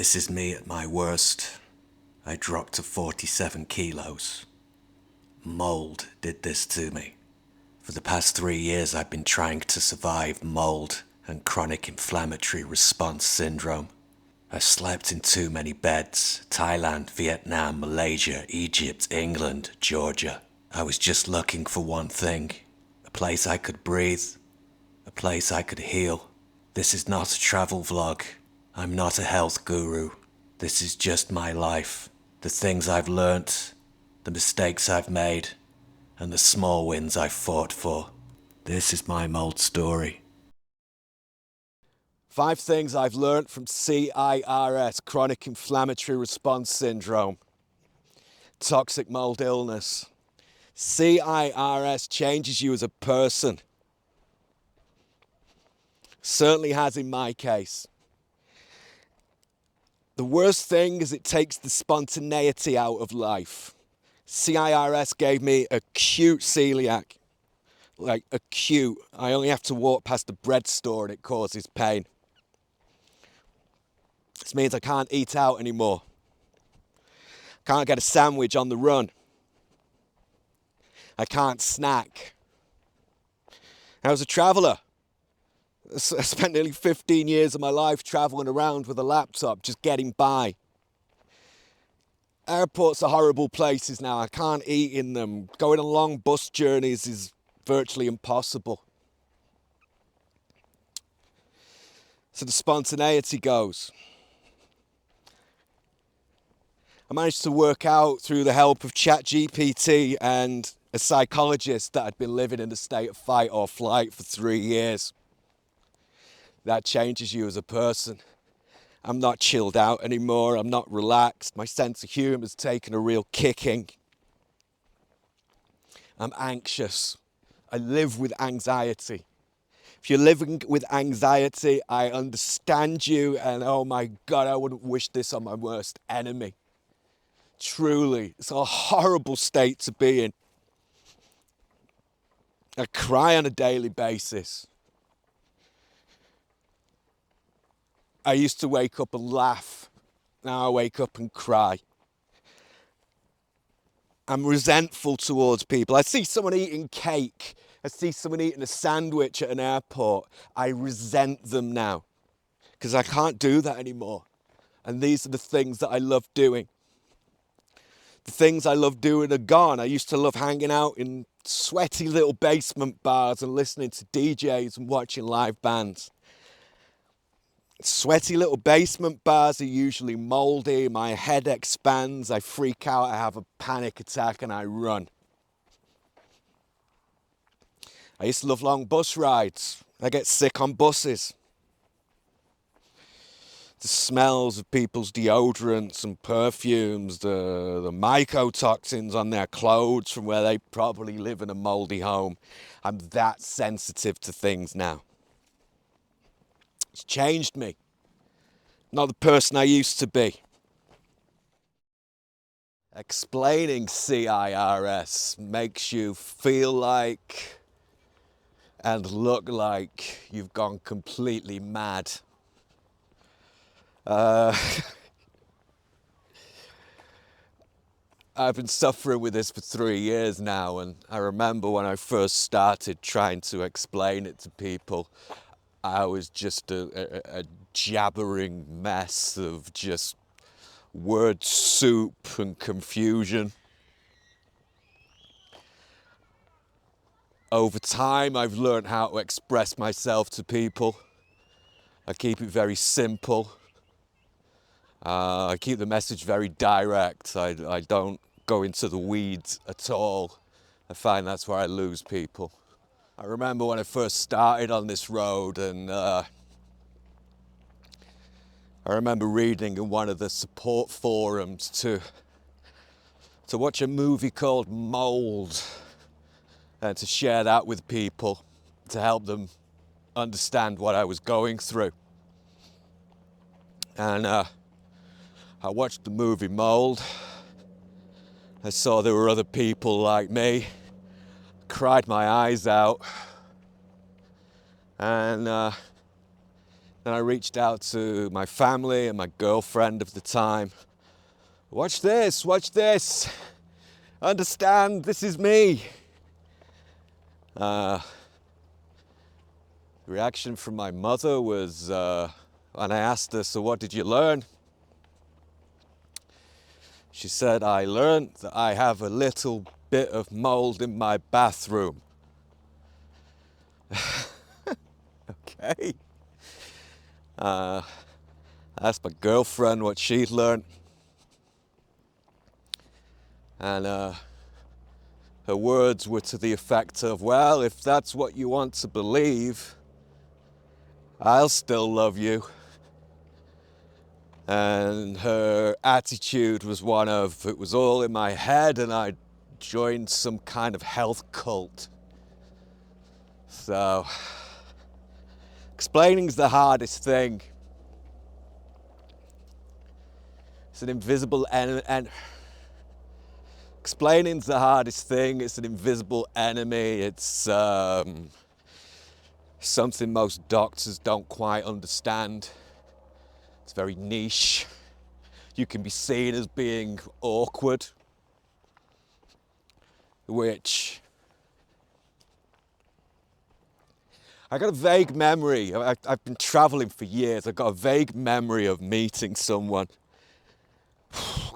This is me at my worst. I dropped to 47 kilos. Mold did this to me. For the past 3 years, I've been trying to survive mold and chronic inflammatory response syndrome. I slept in too many beds. Thailand, Vietnam, Malaysia, Egypt, England, Georgia. I was just looking for one thing. A place I could breathe. A place I could heal. This is not a travel vlog. I'm not a health guru. This is just my life. The things I've learnt, the mistakes I've made, and the small wins I've fought for. This is my mold story. 5 things I've learnt from CIRS, Chronic Inflammatory Response Syndrome. Toxic mold illness. CIRS changes you as a person. Certainly has in my case. The worst thing is it takes the spontaneity out of life. CIRS gave me acute celiac. Like acute. I only have to walk past the bread store and it causes pain. This means I can't eat out anymore. Can't get a sandwich on the run. I can't snack. I was a traveller. I spent nearly 15 years of my life travelling around with a laptop, just getting by. Airports are horrible places now. I can't eat in them. Going on long bus journeys is virtually impossible. So the spontaneity goes. I managed to work out through the help of ChatGPT and a psychologist that I'd been living in a state of fight or flight for 3 years. That changes you as a person. I'm not chilled out anymore. I'm not relaxed. My sense of humour has taken a real kicking. I'm anxious. I live with anxiety. If you're living with anxiety, I understand you, and oh my God, I wouldn't wish this on my worst enemy. Truly, it's a horrible state to be in. I cry on a daily basis. I used to wake up and laugh. Now I wake up and cry. I'm resentful towards people. I see someone eating cake. I see someone eating a sandwich at an airport. I resent them now because I can't do that anymore. And these are the things that I love doing. The things I love doing are gone. I used to love hanging out in sweaty little basement bars and listening to DJs and watching live bands. Sweaty little basement bars are usually mouldy. My head expands. I freak out. I have a panic attack and I run. I used to love long bus rides. I get sick on buses. The smells of people's deodorants and perfumes, the mycotoxins on their clothes from where they probably live in a mouldy home. I'm that sensitive to things now. It's changed me. Not the person I used to be. Explaining CIRS makes you feel like and look like you've gone completely mad. I've been suffering with this for 3 years now, and I remember when I first started trying to explain it to people, I was just a jabbering mess of just word soup and confusion. Over time, I've learned how to express myself to people. I keep it very simple. I keep the message very direct. I don't go into the weeds at all. I find that's where I lose people. I remember when I first started on this road, and I remember reading in one of the support forums to watch a movie called Mold and to share that with people to help them understand what I was going through. And I watched the movie Mold. I saw there were other people like me. Cried my eyes out. And Then I reached out to my family and my girlfriend of the time. Watch this, watch this. Understand, this is me. The reaction from my mother was, when I asked her, so what did you learn? She said, I learned that I have a little bit of mold in my bathroom. Okay. I asked my girlfriend what she'd learned. And her words were to the effect of, well, if that's what you want to believe, I'll still love you. And her attitude was one of, it was all in my head and I joined some kind of health cult. So, explaining's the hardest thing. It's an invisible explaining's the hardest thing. It's an invisible enemy. It's something most doctors don't quite understand. It's very niche. You can be seen as being awkward, which I got a vague memory. I've been traveling for years. I've got a vague memory of meeting someone,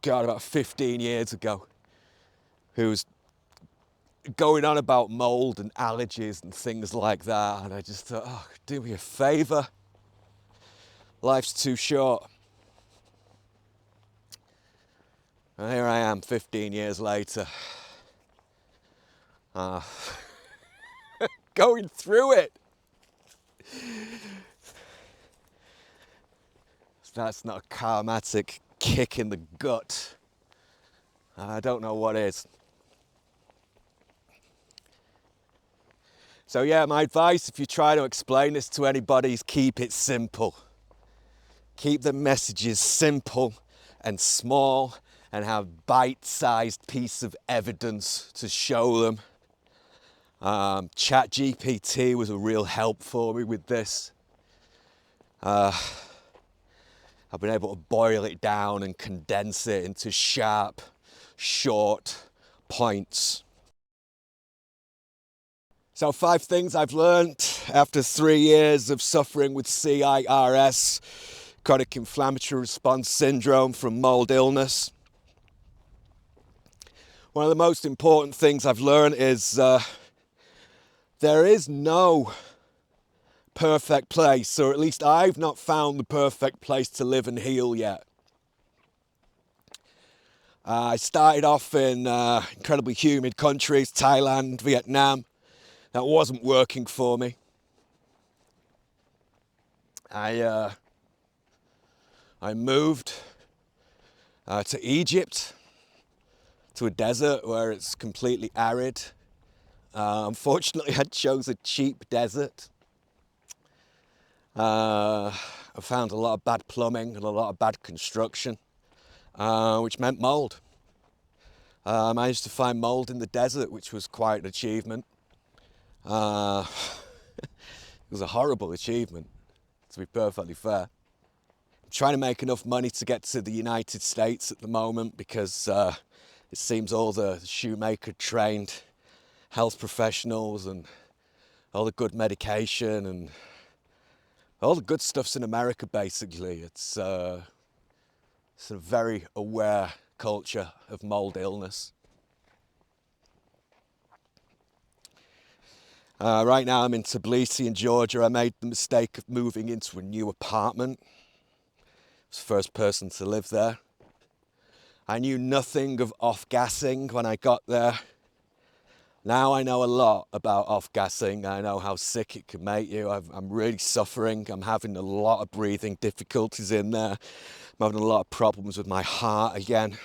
God, about 15 years ago, who was going on about mold and allergies and things like that. And I just thought, oh, do me a favor. Life's too short. And here I am 15 years later, going through it. That's not a karmatic kick in the gut. I don't know what is. So yeah, my advice, if you try to explain this to anybody, is keep it simple. Keep the messages simple and small and have bite-sized piece of evidence to show them. ChatGPT was a real help for me with this. I've been able to boil it down and condense it into sharp, short points. So 5 things I've learned after 3 years of suffering with CIRS, chronic inflammatory response syndrome from mold illness. One of the most important things I've learned is there is no perfect place, or at least I've not found the perfect place to live and heal yet. I started off in incredibly humid countries, Thailand, Vietnam. That wasn't working for me. I moved to Egypt, to a desert where it's completely arid. Unfortunately, I chose a cheap desert. I found a lot of bad plumbing and a lot of bad construction, which meant mold. I managed to find mold in the desert, which was quite an achievement. It was a horrible achievement, to be perfectly fair. I'm trying to make enough money to get to the United States at the moment because it seems all the shoemaker-trained health professionals and all the good medication and all the good stuff's in America, basically. It's a very aware culture of mold illness. Right now I'm in Tbilisi in Georgia. I made the mistake of moving into a new apartment. I was the first person to live there. I knew nothing of off-gassing when I got there. Now I know a lot about off-gassing. I know how sick it can make you. I'm really suffering. I'm having a lot of breathing difficulties in there. I'm having a lot of problems with my heart again.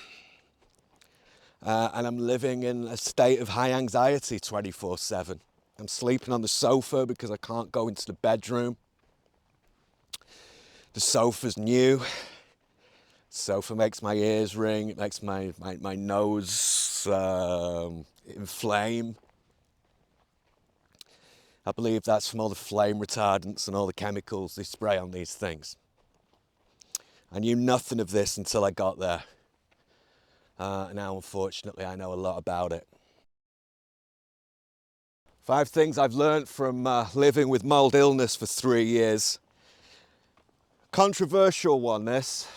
And I'm living in a state of high anxiety 24/7. I'm sleeping on the sofa because I can't go into the bedroom. The sofa's new. The sofa makes my ears ring. It makes my nose inflame. I believe that's from all the flame retardants and all the chemicals they spray on these things. I knew nothing of this until I got there. Now, unfortunately, I know a lot about it. 5 things I've learned from living with mold illness for 3 years. Controversial one, this.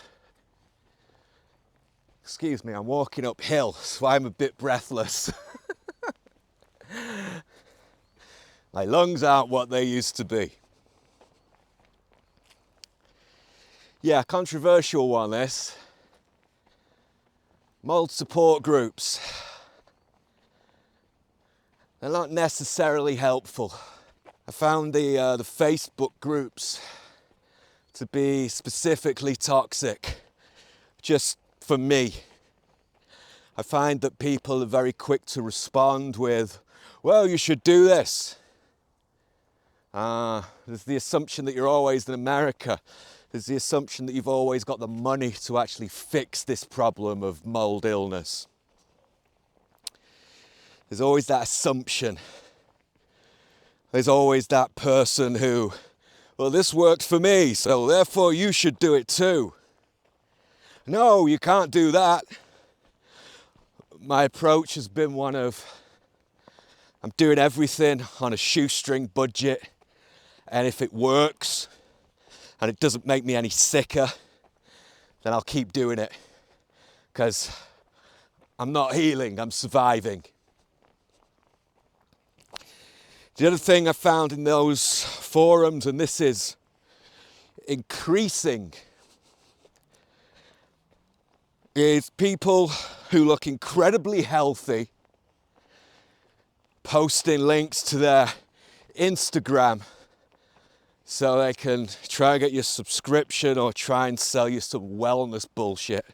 Excuse me, I'm walking uphill, so I'm a bit breathless. My lungs aren't what they used to be. Yeah, controversial one, this. Mold support groups. They're not necessarily helpful. I found the Facebook groups to be specifically toxic, just for me. I find that people are very quick to respond with, well, you should do this. There's the assumption that you're always in America. There's the assumption that you've always got the money to actually fix this problem of mold illness. There's always that assumption. There's always that person who, well, this worked for me, so therefore you should do it too. No, you can't do that. My approach has been one of, I'm doing everything on a shoestring budget, and if it works and it doesn't make me any sicker, then I'll keep doing it, because I'm not healing, I'm surviving. The other thing I found in those forums, and this is increasing, is people who look incredibly healthy posting links to their Instagram so they can try and get your subscription or try and sell you some wellness bullshit.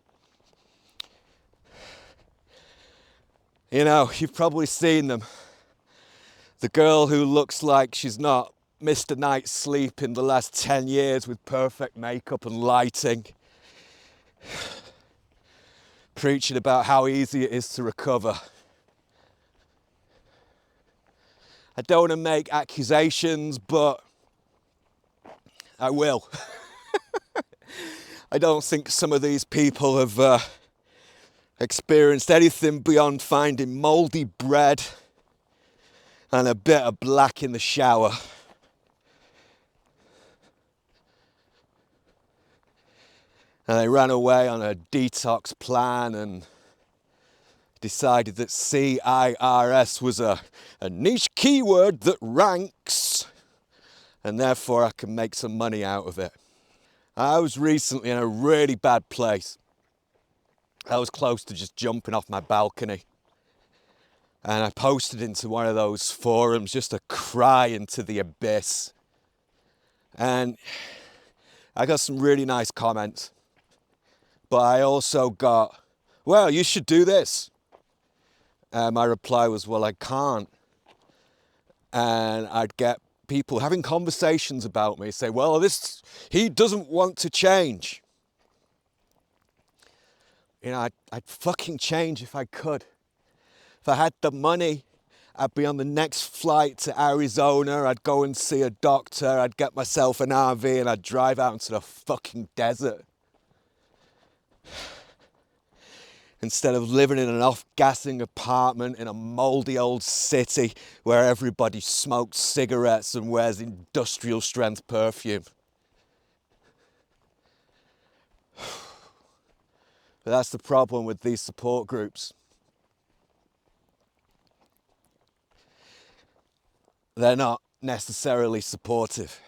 You know, you've probably seen them. The girl who looks like she's not missed a night's sleep in the last 10 years with perfect makeup and lighting, preaching about how easy it is to recover. I don't want to make accusations, but I will. I don't think some of these people have experienced anything beyond finding mouldy bread and a bit of black in the shower. And they ran away on a detox plan and decided that CIRS was a niche keyword that ranks, and therefore I can make some money out of it. I was recently in a really bad place. I was close to just jumping off my balcony. And I posted into one of those forums just to cry into the abyss. And I got some really nice comments. But I also got, well, you should do this. And my reply was, well, I can't. And I'd get people having conversations about me say, well, he doesn't want to change. You know, I'd fucking change if I could. If I had the money, I'd be on the next flight to Arizona, I'd go and see a doctor, I'd get myself an RV and I'd drive out into the fucking desert. Instead of living in an off-gassing apartment in a mouldy old city where everybody smokes cigarettes and wears industrial strength perfume. But that's the problem with these support groups. They're not necessarily supportive.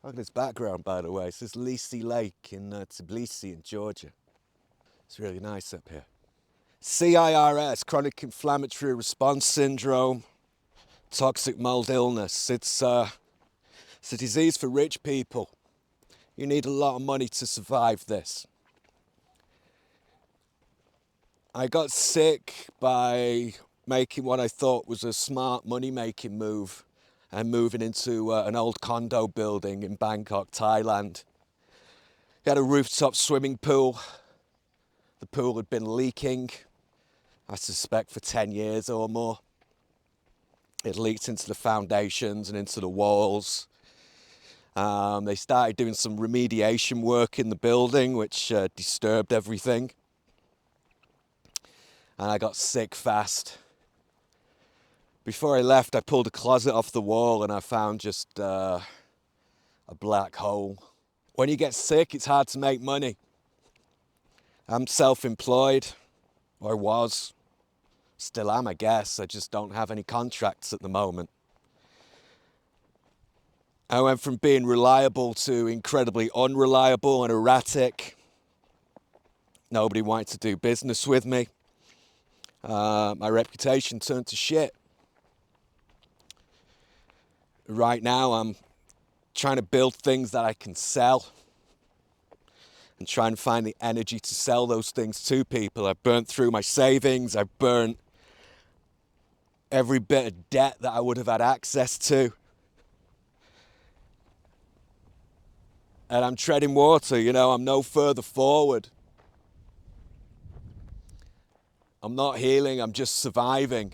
Look at this background, by the way. This is Lisi Lake in Tbilisi in Georgia. It's really nice up here. CIRS, Chronic Inflammatory Response Syndrome, toxic mold illness. It's a disease for rich people. You need a lot of money to survive this. I got sick by making what I thought was a smart money-making move and moving into an old condo building in Bangkok, Thailand. It had a rooftop swimming pool. The pool had been leaking, I suspect for 10 years or more. It leaked into the foundations and into the walls. They started doing some remediation work in the building, which disturbed everything. And I got sick fast. Before I left, I pulled a closet off the wall and I found just a black hole. When you get sick, it's hard to make money. I'm self-employed, or I was. Still am, I guess. I just don't have any contracts at the moment. I went from being reliable to incredibly unreliable and erratic. Nobody wanted to do business with me. My reputation turned to shit. Right now, I'm trying to build things that I can sell and try and find the energy to sell those things to people. I've burnt through my savings. I've burnt every bit of debt that I would have had access to. And I'm treading water, you know, I'm no further forward. I'm not healing, I'm just surviving.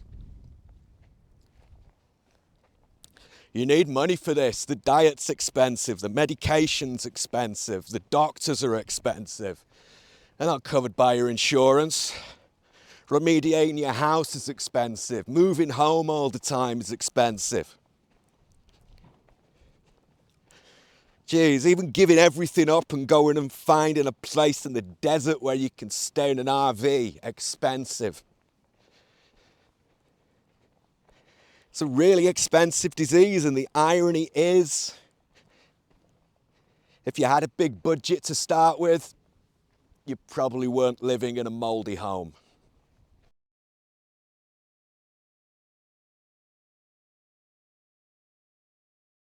You need money for this. The diet's expensive, the medication's expensive, the doctors are expensive. They're not covered by your insurance. Remediating your house is expensive. Moving home all the time is expensive. Jeez, even giving everything up and going and finding a place in the desert where you can stay in an RV, expensive. It's a really expensive disease, and the irony is, if you had a big budget to start with, you probably weren't living in a mouldy home.